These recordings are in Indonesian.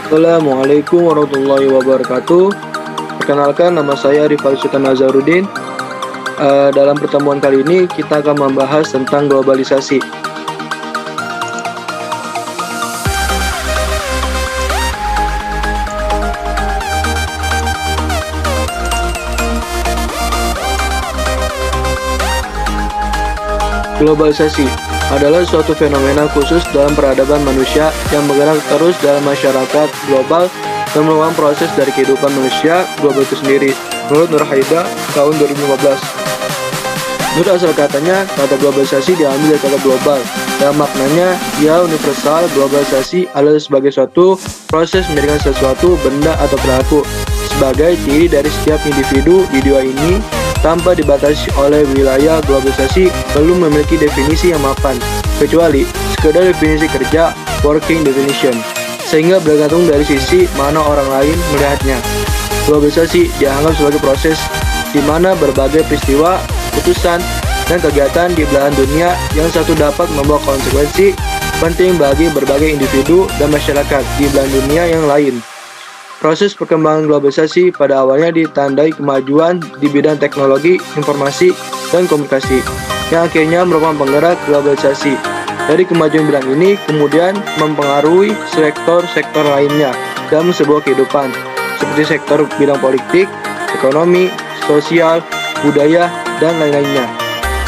Assalamualaikum warahmatullahi wabarakatuh. Perkenalkan, nama saya Rifal Sultan Nazarudin. Dalam pertemuan kali ini kita akan membahas tentang globalisasi. Globalisasi adalah suatu fenomena khusus dalam peradaban manusia yang bergerak terus dalam masyarakat global dan merupakan proses dari kehidupan manusia global itu sendiri. Menurut Nur Haida tahun 2015. Menurut asal katanya, kata globalisasi diambil dari kata global. Dan maknanya, ia universal. Globalisasi adalah sebagai suatu proses menjadikan sesuatu benda atau perilaku sebagai ciri dari setiap individu di dunia ini tanpa dibatasi oleh wilayah. Globalisasi belum memiliki definisi yang mapan, kecuali sekedar definisi kerja (working definition), sehingga bergantung dari sisi mana orang lain melihatnya. Globalisasi dianggap sebagai proses di mana berbagai peristiwa, putusan, dan kegiatan di belahan dunia yang satu dapat membawa konsekuensi penting bagi berbagai individu dan masyarakat di belahan dunia yang lain. Proses perkembangan globalisasi pada awalnya ditandai kemajuan di bidang teknologi, informasi, dan komunikasi, yang akhirnya merupakan penggerak globalisasi. Dari kemajuan bidang ini kemudian mempengaruhi sektor-sektor lainnya dalam sebuah kehidupan, seperti sektor bidang politik, ekonomi, sosial, budaya, dan lain-lainnya.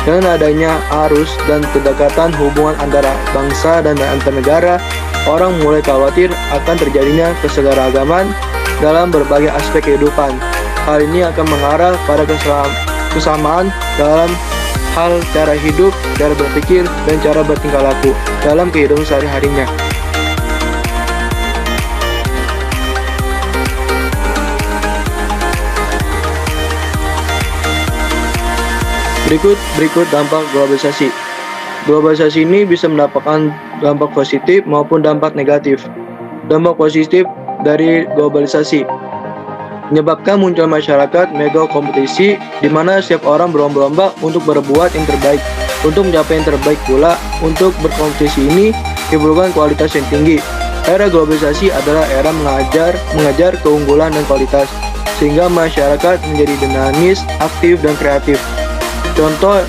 Dengan adanya arus dan kedekatan hubungan antara bangsa dan antar negara, orang mulai khawatir akan terjadinya kesetaragaman dalam berbagai aspek kehidupan. Hal ini akan mengarah pada kesamaan dalam hal cara hidup, cara berpikir, dan cara bertingkah laku dalam kehidupan sehari-harinya. Berikut dampak globalisasi. Globalisasi ini bisa mendapatkan dampak positif maupun dampak negatif. Dampak positif dari globalisasi menyebabkan muncul masyarakat mega kompetisi di mana setiap orang berlomba-lomba untuk berbuat yang terbaik. Untuk mencapai yang terbaik pula, untuk berkompetisi ini diperlukan kualitas yang tinggi. Era globalisasi adalah era mengajar keunggulan dan kualitas, sehingga masyarakat menjadi dinamis, aktif, dan kreatif. Contoh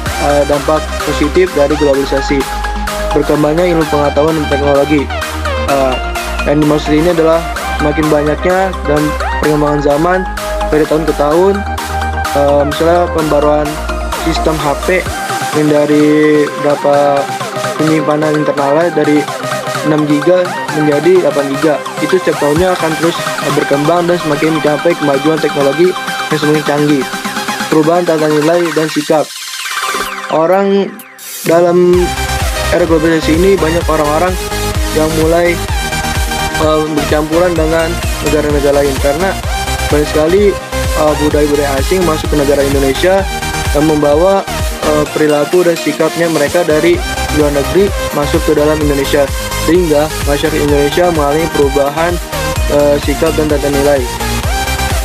dampak positif dari globalisasi: berkembangnya ilmu pengetahuan dan teknologi. Yang dimaksud ini adalah semakin banyaknya dan perkembangan zaman dari tahun ke tahun. Misalnya pembaruan sistem HP yang dari berapa penyimpanan internalnya dari 6 GB menjadi 8 GB. Itu setiap tahunnya akan terus berkembang dan semakin mencapai kemajuan teknologi yang semakin canggih. Perubahan tata nilai dan sikap. Orang dalam era globalisasi ini banyak orang-orang yang mulai bercampuran dengan negara-negara lain karena banyak sekali budaya-budaya asing masuk ke negara Indonesia dan membawa perilaku dan sikapnya mereka dari luar negeri masuk ke dalam Indonesia, sehingga masyarakat Indonesia mengalami perubahan sikap dan tata nilai.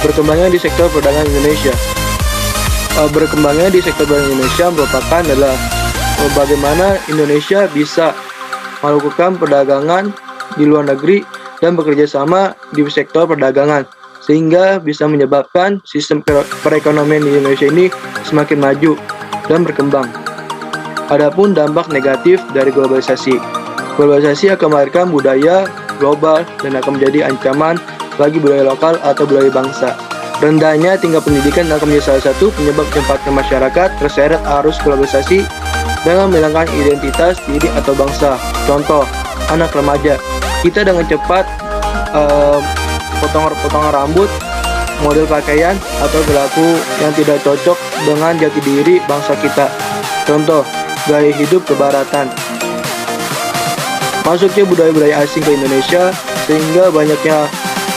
Berkembangnya di sektor perdagangan Indonesia. Berkembangnya di sektor perdagangan Indonesia merupakan adalah bagaimana Indonesia bisa melakukan perdagangan di luar negeri dan bekerja sama di sektor perdagangan, sehingga bisa menyebabkan sistem perekonomian di Indonesia ini semakin maju dan berkembang. Adapun dampak negatif dari globalisasi. Globalisasi akan melahirkan budaya global dan akan menjadi ancaman bagi budaya lokal atau budaya bangsa. Rendahnya tingkat pendidikan akan menjadi salah satu penyebab tempatnya masyarakat terseret arus globalisasi dengan menghilangkan identitas diri atau bangsa. Contoh, anak remaja. Kita dengan cepat potongan rambut, model pakaian, atau perilaku yang tidak cocok dengan jati diri bangsa kita. Contoh, gaya hidup kebaratan. Masuknya budaya-budaya asing ke Indonesia sehingga banyaknya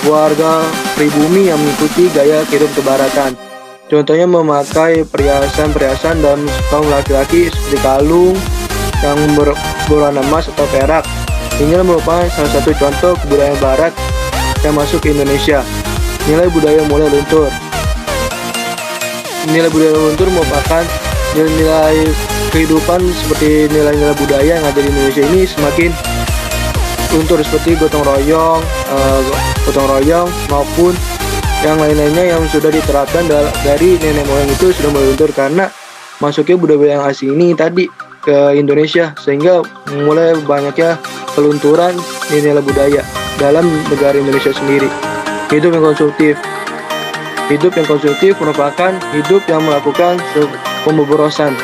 warga pribumi yang mengikuti gaya hidup kebaratan. Contohnya memakai perhiasan dalam kaum laki-laki seperti kalung yang berwarna emas atau perak. Ini merupakan salah satu contoh kebudayaan barat yang masuk ke Indonesia. Nilai budaya mulai luntur. Nilai budaya luntur merupakan nilai kehidupan seperti nilai-nilai budaya yang ada di Indonesia ini semakin luntur seperti gotong royong maupun yang lain-lainnya yang sudah diterapkan dari nenek moyang itu sudah mulai luntur karena masuknya budaya yang asing ini tadi ke Indonesia, sehingga mulai banyaknya kelunturan nilai budaya dalam negara Indonesia sendiri. Hidup yang konsumtif. Hidup yang konsumtif merupakan hidup yang melakukan pemborosan.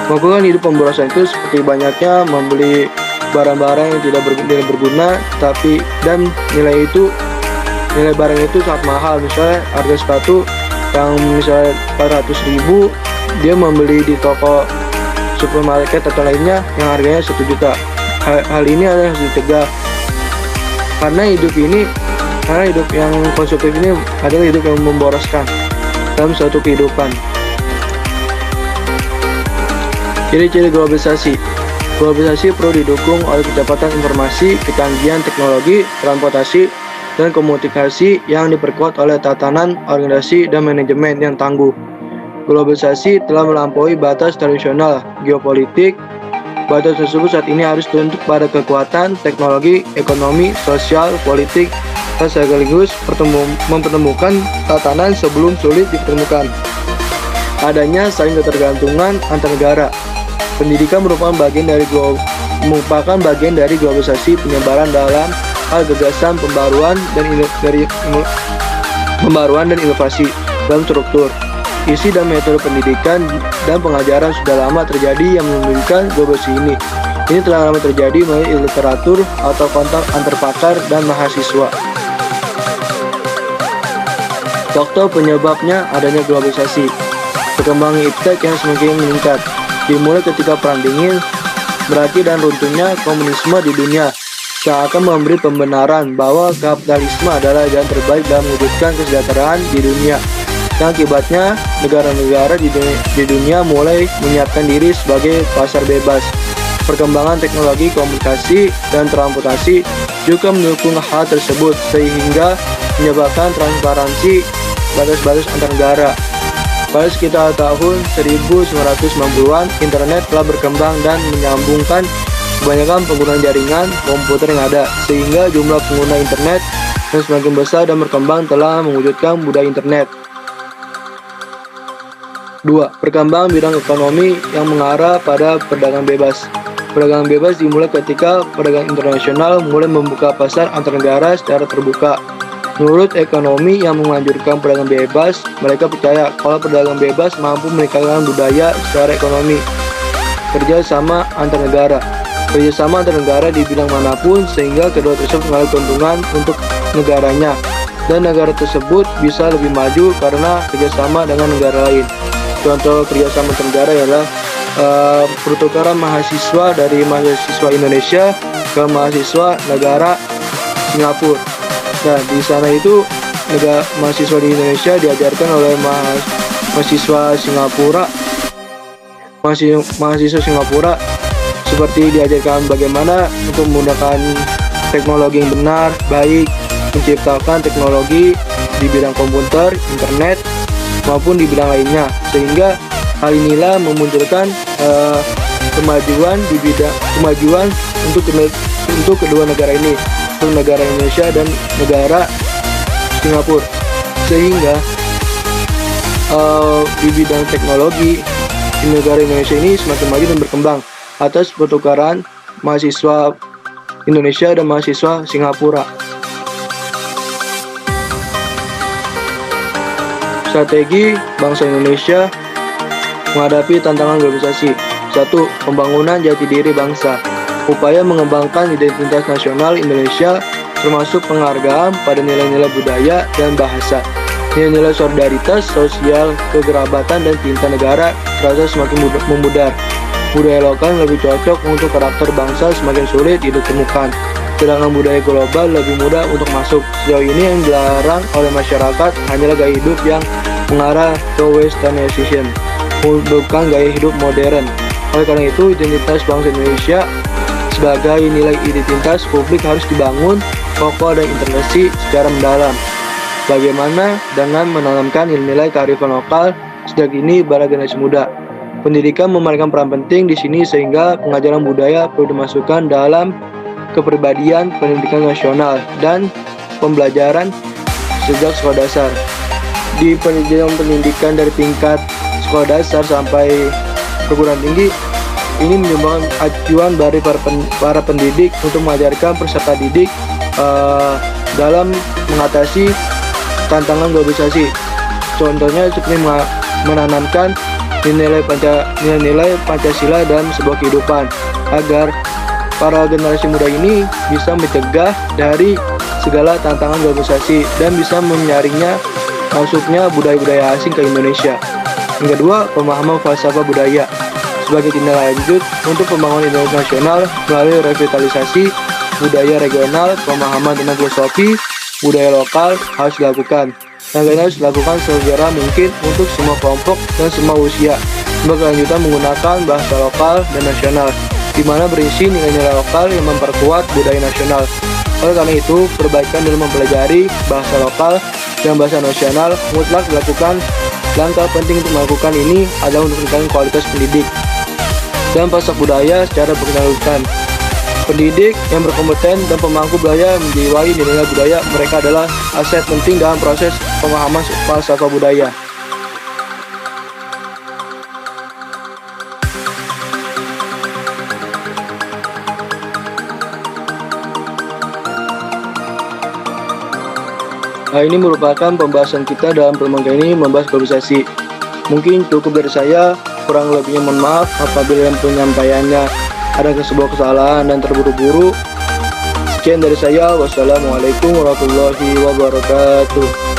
Melakukan hidup pemborosan itu seperti banyaknya membeli barang-barang yang tidak berguna, dan nilai barang itu sangat mahal. Misalnya harga sepatu yang misalnya 400.000, dia membeli di toko supermarket atau lainnya yang harganya 1 juta. Hal ini harus dicegah karena hidup yang konsumtif ini adalah hidup yang memboroskan dalam suatu kehidupan. Ciri-ciri globalisasi. Globalisasi perlu didukung oleh kecepatan informasi, kecanggihan teknologi, transportasi, dan komunikasi yang diperkuat oleh tatanan, organisasi, dan manajemen yang tangguh. Globalisasi telah melampaui batas tradisional geopolitik. Batas tersebut saat ini harus tunduk pada kekuatan teknologi, ekonomi, sosial, politik, dan sekaligus mempertemukan tatanan sebelum sulit ditemukan. Adanya saling ketergantungan antar negara. Pendidikan merupakan bagian dari globalisasi penyebaran dalam hal gagasan pembaruan dan inovasi dalam struktur, isi dan metode pendidikan dan pengajaran sudah lama terjadi yang menunjukkan globalisasi ini. Ini telah lama terjadi melalui literatur atau kontak antar pakar dan mahasiswa. Faktor penyebabnya adanya globalisasi. Perkembangan iptek yang semakin meningkat dimulai ketika Perang Dingin berakhir dan runtuhnya komunisme di dunia, yang akan memberi pembenaran bahwa kapitalisme adalah jalan terbaik dalam mewujudkan kesejahteraan di dunia. Yang akibatnya negara-negara di dunia mulai menyiapkan diri sebagai pasar bebas. Perkembangan teknologi komunikasi dan transportasi juga mendukung hal tersebut, sehingga menyebabkan transparansi batas-batas antar negara. Pada sekitar tahun 1990-an, internet telah berkembang dan menyambungkan kebanyakan penggunaan jaringan komputer yang ada, sehingga jumlah pengguna internet yang semakin besar dan berkembang telah mewujudkan budaya internet. 2. Perkembangan bidang ekonomi yang mengarah pada perdagangan bebas. Perdagangan bebas dimulai ketika perdagangan internasional mulai membuka pasar antar negara secara terbuka. Menurut ekonomi yang menganjurkan perdagangan bebas, mereka percaya kalau perdagangan bebas mampu meningkatkan budaya secara ekonomi. Kerjasama antar negara di bidang manapun, sehingga kedua tersebut mengalami keuntungan untuk negaranya, dan negara tersebut bisa lebih maju karena kerjasama dengan negara lain. Contoh kerjasama antar negara ialah pertukaran mahasiswa dari mahasiswa Indonesia ke mahasiswa negara Singapura. Nah, di sana itu mahasiswa di Indonesia diajarkan oleh mahasiswa Singapura seperti diajarkan bagaimana untuk menggunakan teknologi yang benar, baik, menciptakan teknologi di bidang komputer, internet, maupun di bidang lainnya, sehingga hal inilah memunculkan kemajuan untuk kedua negara ini, untuk negara Indonesia dan negara Singapura, sehingga di bidang teknologi di negara Indonesia ini semakin maju dan berkembang atas pertukaran mahasiswa Indonesia dan mahasiswa Singapura. Strategi bangsa Indonesia menghadapi tantangan globalisasi. 1. Pembangunan jati diri bangsa. Upaya mengembangkan identitas nasional Indonesia termasuk penghargaan pada nilai-nilai budaya dan bahasa. Nilai-nilai solidaritas sosial, kekerabatan, dan cinta negara terasa semakin memudar. Budaya lokal lebih cocok untuk karakter bangsa semakin sulit ditemukan, sedangkan budaya global lebih mudah untuk masuk. Sejauh ini yang dilarang oleh masyarakat hanyalah gaya hidup yang mengarah ke westernization, bukan gaya hidup modern. Oleh karena itu, identitas bangsa Indonesia sebagai nilai identitas publik harus dibangun kokoh dan integrasi secara mendalam. Bagaimana dengan menanamkan nilai-nilai kearifan lokal sejak dini pada generasi muda? Pendidikan memainkan peran penting di sini, sehingga pengajaran budaya perlu dimasukkan dalam kepribadian, pendidikan nasional, dan pembelajaran sejak sekolah dasar. Di pendidikan dari tingkat sekolah dasar sampai perguruan tinggi, ini menyumbang acuan dari para pendidik untuk mengajarkan peserta didik dalam mengatasi tantangan globalisasi. Contohnya seperti menanamkan nilai-nilai Pancasila dalam sebuah kehidupan agar para generasi muda ini bisa mencegah dari segala tantangan globalisasi dan bisa menyaringnya masuknya budaya-budaya asing ke Indonesia. Yang kedua, pemahaman falsafah budaya sebagai tindak lanjut untuk pembangunan Indonesia nasional melalui revitalisasi budaya regional. Pemahaman tentang filosofi budaya lokal harus dilakukan. Yang harus dilakukan segera mungkin untuk semua kelompok dan semua usia. Berkelanjutan menggunakan bahasa lokal dan nasional, di mana berisi nilai-nilai lokal yang memperkuat budaya nasional. Oleh karena itu, perbaikan dalam mempelajari bahasa lokal dan bahasa nasional mutlak dilakukan. Langkah penting untuk melakukan ini adalah untuk meningkatkan kualitas pendidik dan pelestari budaya secara berkelanjutan. Pendidik yang berkompeten dan pemangku budaya menjiwai nilai budaya mereka adalah aset penting dalam proses pemahaman falsafah budaya. Nah, ini merupakan pembahasan kita dalam pertemuan kali ini membahas globalisasi. Mungkin cukup dari saya, kurang lebihnya mohon maaf apabila penyampaiannya ada sebuah kesalahan dan terburu-buru. Sekian dari saya, wassalamualaikum warahmatullahi wabarakatuh.